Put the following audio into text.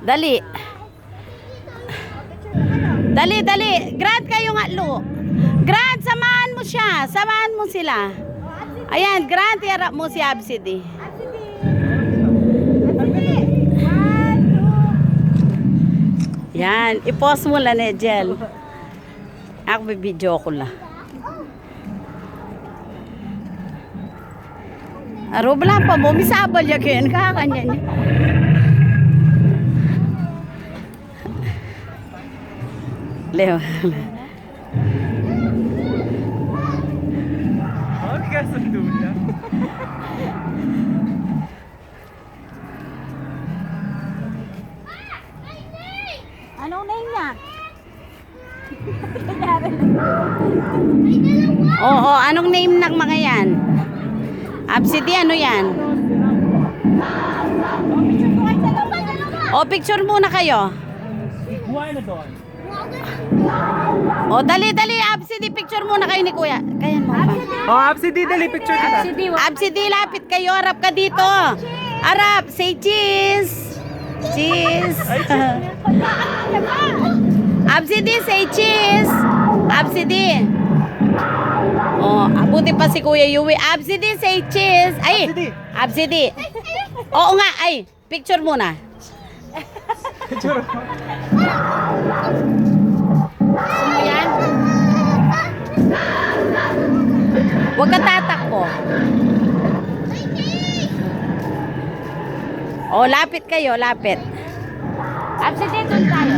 Dali. Dali, dali. Grant kayo nga, Lu. Grant, samahan mo siya. Samahan mo sila. Ayan, Grant, iharap mo si Absidy. Yan, i-pause mo lang eh, Jel. Ako bibidyo ko lang. Aro, wala pa mo. Misabal yakin. Kakanya niya. Leo. Bakit ka sundo niya? Anong name niya? Oo, anong name ng mga yan? Absidy, ano yan? O, picture muna kayo. Buhay na doon. O, dali, dali, Absidy, picture muna kayo ni Kuya. Kaya mo ba? Oh, Absidy, dali picture kita. Absidy, lapit kayo. Harap ka dito. Harap, say cheese. Cheese. Absidy, say cheese. Absidy. Oh, abuti pa si Kuya Yui. Absidy, say cheese. Ay, Absidy. Oo nga, ay. Picture muna. Picture. Ano yan? Huwag ka tatakbo. Oh, lapit kayo, lapit. Absidy, doon tayo.